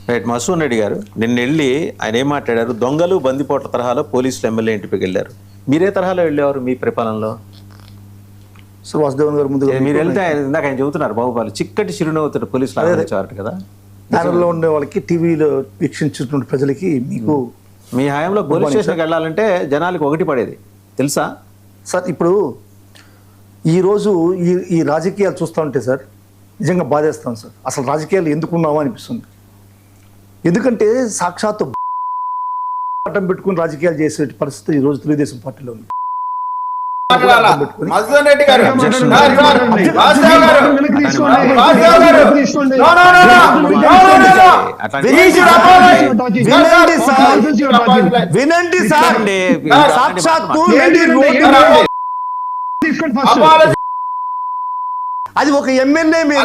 Right. Mason Reddy గారు నిన్న వెళ్ళి ఆయన ఏం మాట్లాడారు? దొంగలు బందిపోట్ల తరహాలో పోలీసులు ఎమ్మెల్యే ఇంటికి వెళ్ళారు. మీరే తరహాలో వెళ్ళేవారు మీ పరిపాలనలో? సార్ వాసుదేవన్ గారు ముందుగా మీరు వెళ్తే ఇందాక ఆయన చెబుతున్నారు బాబుపాలు చిక్కటి చిరునవ్వుతాడు పోలీసులు ఆదరించేవారు కదా. ప్యానల్లో ఉండే వాళ్ళకి, టీవీలో వీక్షించినటువంటి ప్రజలకి, మీకు మీ హయాంలో పోలీస్ స్టేషన్కి వెళ్ళాలంటే జనాలకు ఒకటి పడేది తెలుసా సార్? ఇప్పుడు ఈరోజు ఈ రాజకీయాలు చూస్తూ ఉంటే సార్ నిజంగా బాధేస్తాం సార్. అసలు రాజకీయాలు ఎందుకున్నామా అనిపిస్తుంది. ఎందుకంటే సాక్షాత్తు అడ్డం పెట్టుకుని రాజకీయాలు చేసే పరిస్థితి ఈరోజు తెలుగుదేశం పార్టీలో ఉంది. వినండి సార్, సాక్షాత్తు అది ఒక ఎమ్మెల్యే మీద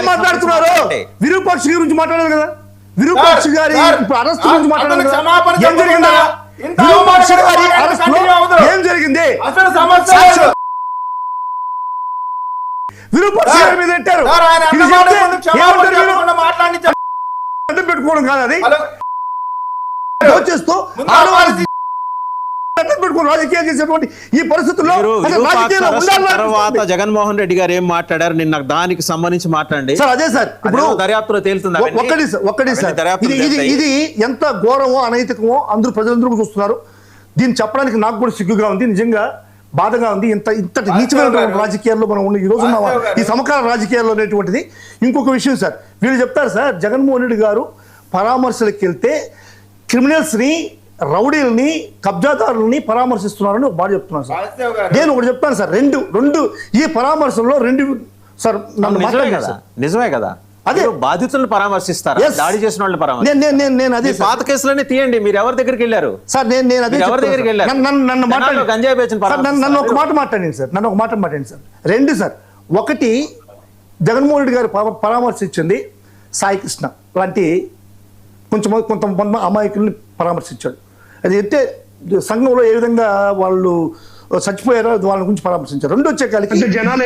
మాట్లాడుతున్నారు. విరూపాక్షి గురించి మాట్లాడారు కదా, విరూపాక్షి గారి అరెస్ట్ గురించి మాట్లాడారు కదా. ఏం జరిగిందా? ఏం జరిగింది? విరూపాక్షి గారి మీద పెట్టారు. అడ్డం పెట్టుకోవడం కాదు, అది చేస్తూ రాజకీయాలు చేసేటువంటి ఈ పరిస్థితుల్లో తర్వాత జగన్మోహన్ రెడ్డి గారు ఏం మాట్లాడారు నిన్న, దానికి సంబంధించి మాట్లాడండి సార్. అదే సార్, ఇప్పుడు దర్యాప్తులో తేలుతుంది. ఒక్కటి సార్, ఇది ఎంత ఘోరమో అనైతికమో అందరూ ప్రజలందరూ చూస్తున్నారు. దీన్ని చెప్పడానికి నాకు కూడా సిగ్గుగా ఉంది, నిజంగా బాధగా ఉంది. ఇంతటి నీచమైనటువంటి రాజకీయాల్లో మనం ఉన్న ఈ రోజు ఉన్న ఈ సమకాల రాజకీయాల్లో అనేటువంటిది. ఇంకొక విషయం సార్, వీళ్ళు చెప్తారు సార్, జగన్మోహన్ రెడ్డి గారు పరామర్శలకు వెళ్తే క్రిమినల్స్ని, రౌడీలని, కబ్జాదారులని పరామర్శిస్తున్నారని ఒక మాట చెప్తున్నారు సార్. నేను ఒకటి చెప్తాను సార్, రెండు ఈ పరామర్శంలో రెండు సార్ నిజమే కదా. అదే బాధితులను పరామర్శిస్తారు, దాడి చేసిన వాళ్ళని పరామర్శిస్తారు. నేను అదే పాత కేసులన్నీ తీయండి. మీరు ఎవరి దగ్గరికి వెళ్ళారు సార్? నేను అదే ఎవరి దగ్గరికి వెళ్ళారు? నన్ను ఒక మాట మాట్లాడండి సార్, నన్ను ఒక మాట మాట్లాడండి సార్. రెండు సార్, ఒకటి జగన్మోహన్ రెడ్డి గారు పరామర్శించింది సాయి కృష్ణ లాంటి కొంతమంది అమాయకుల్ని పరామర్శించాడు. అది అయితే సంఘంలో ఏ విధంగా వాళ్ళు చచ్చిపోయారో వాళ్ళ గురించి పరామర్శించారు. రెండు వచ్చే కలిపి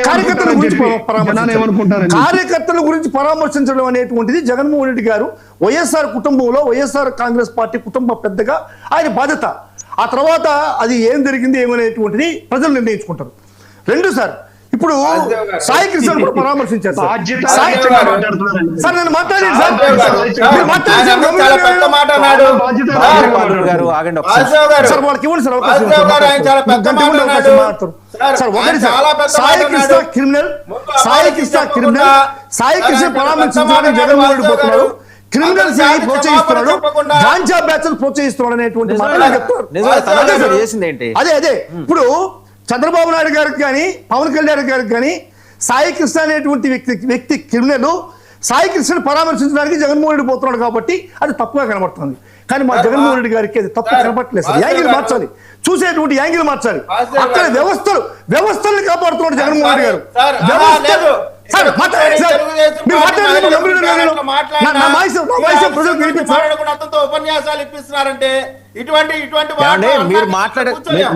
కార్యకర్తల గురించి పరామర్శించడం అనేటువంటిది జగన్మోహన్ రెడ్డి గారు వైఎస్ఆర్ కుటుంబంలో, వైఎస్ఆర్ కాంగ్రెస్ పార్టీ కుటుంబ పెద్దగా ఆయన బాధ్యత. ఆ తర్వాత అది ఏం జరిగింది ఏమనేటువంటిది ప్రజలు నిర్ణయించుకుంటారు. రెండు సార్, ఇప్పుడు సాయి కృష్ణ కూడా పరామర్శించారు సార్. నేను మాట్లాడండి సార్, సార్ వాళ్ళకి ఇవ్వండి సార్ అవకాశం. సార్ ఒకటి సార్, సాయి కృష్ణ క్రిమినల్, సాయి కృష్ణ పరామర్శించడానికి జగన్మోహన్ రెడ్డి పోతున్నారు. క్రిమినల్స్ ప్రోత్సహిస్తున్నాడు, గాంజా బ్యాచ్ ప్రోత్సహిస్తున్నాడు అనేటువంటి మాటలు చెప్తారు. అదే ఇప్పుడు చంద్రబాబు నాయుడు గారికి కానీ, పవన్ కళ్యాణ్ గారికి కానీ సాయి కృష్ణ అనేటువంటి వ్యక్తి క్రిమినల్, సాయి కృష్ణను పరామర్శించడానికి జగన్మోహన్ రెడ్డి పోతున్నాడు కాబట్టి అది తప్పుగా కనబడుతుంది. కానీ మా జగన్మోహన్ రెడ్డి గారికి అది తప్పు కనబడట్లేదు సార్. యాంగిల్ మార్చాలి, చూసేటువంటి యాంగిల్ మార్చాలి. అక్కడ వ్యవస్థల్ని కాపాడుతున్నాడు జగన్మోహన్ రెడ్డి గారు. ఉపన్యాసాలు ఇప్పిస్తున్నారంటే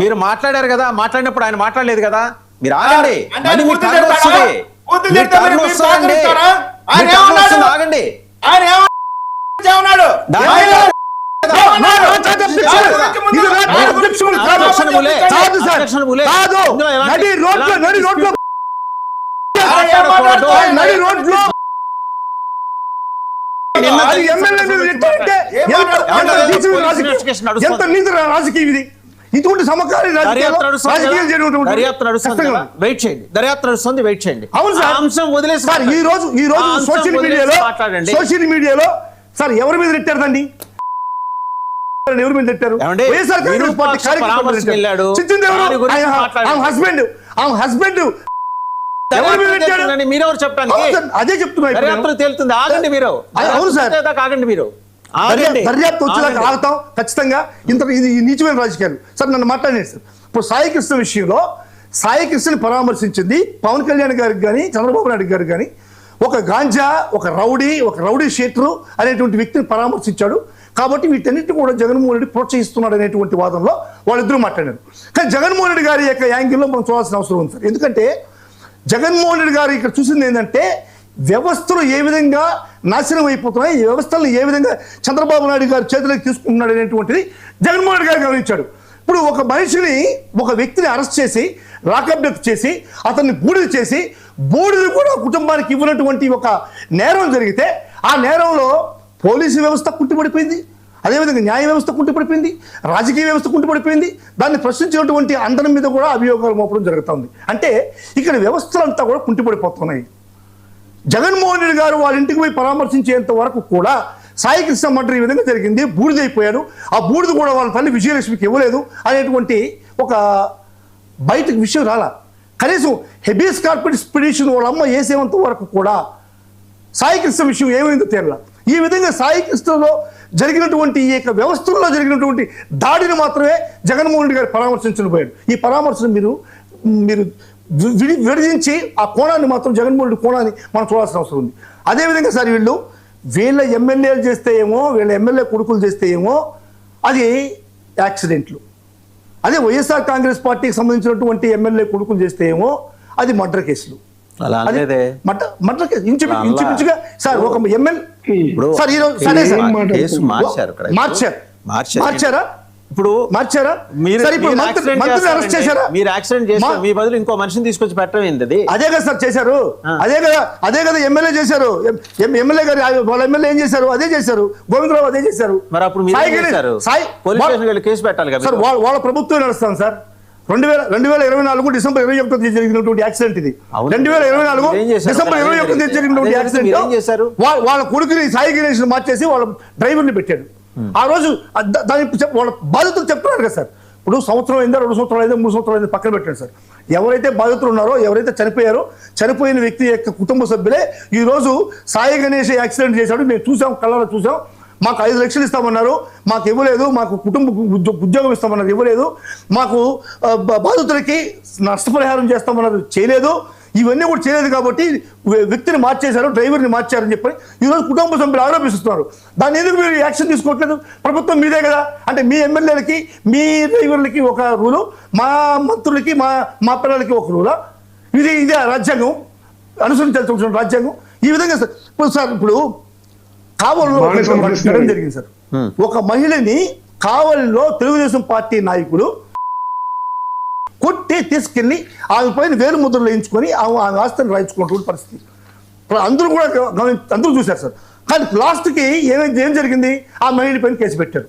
మీరు మాట్లాడారు కదా, మాట్లాడినప్పుడు ఆయన మాట్లాడలేదు కదా. మీరు ఆగండి, ఆగండి. రాజకీయం ఇది. ఇటువంటి సమకాలీన దర్యాప్తు నడుస్తుంది, వెయిట్ చేయండి. అవును సార్, అంశం వదిలేసి సార్ ఈ రోజు సోషల్ మీడియాలో సార్ ఎవరి మీద నెట్టారండి? ఎవరి మీద నెట్టారు? హస్బెండ్ మీరెవరు చెప్పడానికి? అదే చెప్తున్నారు, దర్యాప్తు తేలుతుంది. ఆగండి మీరు. అవును సార్, ఆగండి మీరు. దర్యాప్తు వచ్చేదాకా ఆగుతాం ఖచ్చితంగా. ఇది నీచమైన రాజకీయాలు సార్. నన్ను మాట్లాడలేదు సార్. ఇప్పుడు సాయి కృష్ణ విషయంలో సాయి కృష్ణని పరామర్శించింది పవన్ కళ్యాణ్ గారికి కానీ, చంద్రబాబు నాయుడు గారికి కానీ ఒక గాంజా, ఒక రౌడీ షీటరు అనేటువంటి వ్యక్తిని పరామర్శించాడు. కాబట్టి వీటన్నిటిని కూడా జగన్మోహన్ రెడ్డి ప్రోత్సహిస్తున్నాడు అనేటువంటి వాదనలో వాళ్ళిద్దరూ మాట్లాడారు. కానీ జగన్మోహన్ రెడ్డి గారి యొక్క యాంగిల్లో మనం చూడాల్సిన అవసరం ఉంది సార్. ఎందుకంటే జగన్మోహన్ రెడ్డి గారు ఇక్కడ చూసింది ఏంటంటే వ్యవస్థలు ఏ విధంగా నాశనం అయిపోతున్నాయి, ఈ వ్యవస్థలను ఏ విధంగా చంద్రబాబు నాయుడు గారు చేతులకు తీసుకుంటున్నాడు అనేటువంటిది జగన్మోహన్ రెడ్డి గారు గమనించాడు. ఇప్పుడు ఒక మనిషిని, ఒక వ్యక్తిని అరెస్ట్ చేసి లాకప్ డెత్ చేసి అతన్ని బూడిద చేసి బూడిద కూడా కుటుంబానికి ఇవ్వనటువంటి ఒక నేరం జరిగితే ఆ నేరంలో పోలీసు వ్యవస్థ కుంటిపడిపోయింది, అదేవిధంగా న్యాయ వ్యవస్థ కుంటిపడిపోయింది, రాజకీయ వ్యవస్థ కుంటిపడిపోయింది. దాన్ని ప్రశ్నించినటువంటి అందరి మీద కూడా అభియోగాలు మోపడం జరుగుతుంది. అంటే ఇక్కడ వ్యవస్థలంతా కూడా కుంటిపడిపోతున్నాయి. జగన్మోహన్ రెడ్డి గారు వాళ్ళ ఇంటికి పోయి పరామర్శించేంత వరకు కూడా సాయి కృష్ణ మర్డర్ ఈ విధంగా జరిగింది, బూడిదైపోయాడు, ఆ బూడిద కూడా వాళ్ళ తల్లి విజయలక్ష్మికి ఇవ్వలేదు అనేటువంటి ఒక బయటకు విషయం రాలా. కనీసం హెబియస్ కార్పొరేట్ పిటిషన్ వాళ్ళ అమ్మ వేసేంత వరకు కూడా సాయి కృష్ణ విషయం ఏమైందో తేరలా. ఈ విధంగా సాయి కృష్ణలో జరిగినటువంటి ఈ యొక్క వ్యవస్థల్లో జరిగినటువంటి దాడిని మాత్రమే జగన్మోహన్ రెడ్డి గారు పరామర్శించడం పోయాడు. ఈ పరామర్శను మీరు విడదీంచి ఆ కోణాన్ని మాత్రం జగన్మోహన్ రెడ్డి కోణాన్ని మనం చూడాల్సిన అవసరం ఉంది. అదేవిధంగా సార్ వీళ్ళ ఎమ్మెల్యేలు చేస్తే ఏమో, వీళ్ళ ఎమ్మెల్యే కొడుకులు చేస్తే ఏమో అది యాక్సిడెంట్లు, అదే వైఎస్ఆర్ కాంగ్రెస్ పార్టీకి సంబంధించినటువంటి ఎమ్మెల్యే కొడుకులు చేస్తే ఏమో అది మర్డర్ కేసులు. మర్డర్ కేసు ఇంచుమించుగా సార్ ఒక ఎమ్మెల్యే సార్ ఈరోజు సరే సార్ మార్చారా? ఇప్పుడు మార్చారా? మంత్రిని అరెస్ట్ చేశారా? మీరు యాక్సిడెంట్ చేశారు, మీ బదులు ఇంకో మనిషిని తీసుకొచ్చి పెట్టడం ఏంటది? అదే కదా సార్ చేశారు, అదే కదా ఎమ్మెల్యే చేశారు. ఎమ్మెల్యే గారు వాళ్ళ ఎమ్మెల్యే ఏం చేశారు? అదే చేశారు. గోవిందరావు అదే చేశారు. మరి అప్పుడు కేసు పెట్టాలి కదా సార్. వాళ్ళ ప్రభుత్వం నడుస్తాను సార్. 2024 డిసెంబర్ 21 జరిగినటువంటి యాక్సిడెంట్ ఇది. 2024 డిసెంబర్ 21 జరిగినటువంటి యాక్సిడెంట్ వాళ్ళ కొడుకుని సాయి గణేష్ మార్చేసి వాళ్ళ డ్రైవర్ని పెట్టాడు. ఆ రోజు దానికి వాళ్ళ బాధితులు చెప్తున్నారు కదా సార్. ఇప్పుడు సంవత్సరం అయిందా, 2 సంవత్సరాలు అయిందా, 3 సంవత్సరాలు అయిందా పక్కన పెట్టాడు సార్. ఎవరైతే బాధితులు ఉన్నారో, ఎవరైతే చనిపోయారో, చనిపోయిన వ్యక్తి యొక్క కుటుంబ సభ్యులే ఈరోజు సాయి గణేష్ యాక్సిడెంట్ చేశాడు, మేము చూసాం, కళ్ళలో చూసాం, మాకు 5 లక్షలు ఇస్తామన్నారు, మాకు ఇవ్వలేదు, మాకు కుటుంబ ఉద్యోగం ఇస్తామన్నారు, ఇవ్వలేదు, మాకు బాధితులకి నష్టపరిహారం చేస్తామన్నారు, చేయలేదు. ఇవన్నీ కూడా చేయలేదు కాబట్టి వ్యక్తిని మార్చేశారు, డ్రైవర్ని మార్చారని చెప్పి ఈరోజు కుటుంబ సభ్యులు ఆరోపిస్తున్నారు. దాన్ని ఎందుకు మీరు యాక్షన్ తీసుకోవట్లేదు? ప్రభుత్వం మీదే కదా. అంటే మీ ఎమ్మెల్యేలకి, మీ డ్రైవర్లకి ఒక రూలు, మా మంత్రులకి, మా పిల్లలకి ఒక రూలా? ఇదే రాజ్యాంగం, అనుసరించాల్సిన రాజ్యాంగం. ఈ విధంగా ఇప్పుడు కావలిలో జరిగింది సార్. ఒక మహిళని కావలిలో తెలుగుదేశం పార్టీ నాయకుడు కొట్టి తీసుకెళ్లి ఆమె పైన వేలు ముద్రలు వేయించుకొని ఆమె ఆస్తిని రాయించుకున్నటువంటి పరిస్థితి అందరూ కూడా అందరూ చూశారు సార్. కానీ లాస్ట్కి ఏం జరిగింది? ఆ మహిళ పైన కేసు పెట్టారు.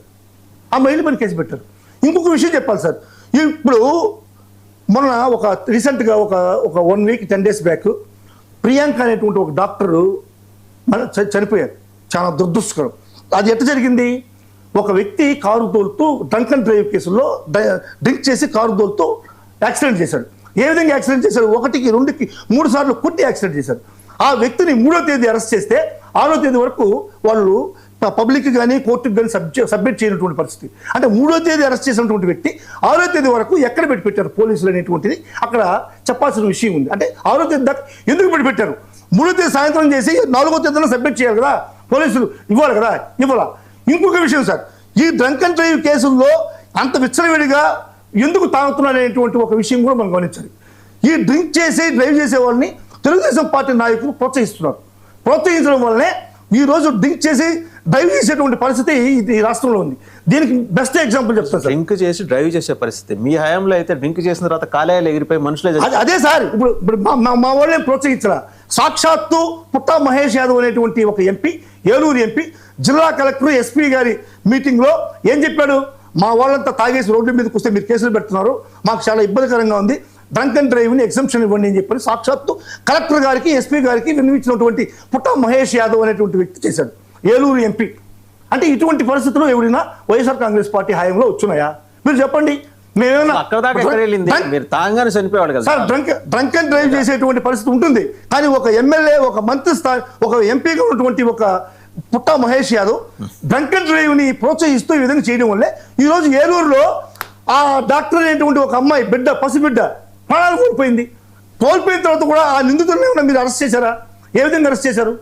ఇంకొక విషయం చెప్పాలి సార్. ఇప్పుడు మొన్న రీసెంట్గా ఒక 1 వీక్ 10 days బ్యాక్ ప్రియాంక అనేటువంటి ఒక డాక్టరు చనిపోయారు. చాలా దురదృష్టకరం. అది ఎట్లా జరిగింది? ఒక వ్యక్తి కారు తోలుతూ డ్రంక్ అండ్ డ్రైవ్ కేసుల్లో డ్రింక్ చేసి కారు తోలుతూ యాక్సిడెంట్ చేశాడు. ఏ విధంగా యాక్సిడెంట్ చేశాడు? 1కి 2కి 3 సార్లు కొట్టి యాక్సిడెంట్ చేశాడు. ఆ వ్యక్తిని 3వ తేదీ అరెస్ట్ చేస్తే 6వ తేదీ వరకు వాళ్ళు పబ్లిక్ కానీ కోర్టుకు కానీ సబ్మిట్ చేయనటువంటి పరిస్థితి. అంటే 3వ తేదీ అరెస్ట్ చేసినటువంటి వ్యక్తి 6వ తేదీ వరకు ఎక్కడ పెట్టారు పోలీసులు అనేటువంటిది అక్కడ చెప్పాల్సిన విషయం ఉంది. అంటే 6వ తేదీ దాకా ఎందుకు పెట్టారు? 3వ తేదీ సాయంత్రం చేసి 4వ తేదీలో సబ్మిట్ చేయాలి కదా, పోలీసులు ఇవ్వాలి కదా, ఇవ్వాలా? ఇంకొక విషయం సార్, ఈ డ్రంక్ అండ్ డ్రైవ్ కేసుల్లో అంత విచ్చలవిడిగా ఎందుకు తాగుతున్నారు అనేటువంటి ఒక విషయం కూడా మనం గమనించాలి. ఈ డ్రింక్ చేసి డ్రైవ్ చేసే వాళ్ళని తెలుగుదేశం పార్టీ నాయకులు ప్రోత్సహించడం వల్లనే ఈరోజు డ్రింక్ చేసి డ్రైవ్ చేసేటువంటి పరిస్థితి ఈ రాష్ట్రంలో ఉంది. దీనికి బెస్ట్ ఎగ్జాంపుల్ చెప్తాను సార్. డ్రింక్ చేసి డ్రైవ్ చేసే పరిస్థితి మీ హయాంలో అయితే డ్రింక్ చేసిన తర్వాత కాలేయాలు ఎగిరిపోయి మనుషులే. అదే సార్, ఇప్పుడు మా వాళ్ళని ప్రోత్సహించరా? సాక్షాత్తు పుట్టా మహేష్ యాదవ్ అనేటువంటి ఒక ఎంపీ, ఏలూరు ఎంపీ, జిల్లా కలెక్టర్ ఎస్పీ గారి మీటింగ్లో ఏం చెప్పాడు? మా వాళ్ళంతా తాగేసి రోడ్డు మీదకి వస్తే మీరు కేసులు పెడుతున్నారు, మాకు చాలా ఇబ్బందికరంగా ఉంది, డ్రంక్ అండ్ డ్రైవ్ని ఎగ్జంప్షన్ ఇవ్వండి అని చెప్పి సాక్షాత్తు కలెక్టర్ గారికి, ఎస్పీ గారికి విన్నవించినటువంటి పుట్టా మహేష్ యాదవ్ అనేటువంటి వ్యక్తి చేశాడు, ఏలూరు ఎంపీ. అంటే ఇటువంటి పరిస్థితుల్లో ఎవరైనా వైఎస్ఆర్ కాంగ్రెస్ పార్టీ హయాంలో వచ్చున్నాయా? మీరు చెప్పండి. డ్రంక్ అండ్ డ్రైవ్ చేసేటువంటి పరిస్థితి ఉంటుంది. కానీ ఒక ఎమ్మెల్యే, ఒక మంత్రి స్థాయి, ఒక ఎంపీగా ఉన్నటువంటి ఒక పుట్టా మహేష్ యాదవ్ డ్రంక్ అండ్ డ్రైవ్ని ప్రోత్సహిస్తూ ఈ విధంగా చేయడం వల్లే ఈరోజు ఏలూరులో ఆ డాక్టర్ అనేటువంటి ఒక అమ్మాయి పసిబిడ్డ ప్రాణాలు కోల్పోయిన తర్వాత కూడా ఆ నిందితులను మీరు అరెస్ట్ చేశారా? ఏ విధంగా అరెస్ట్ చేశారు?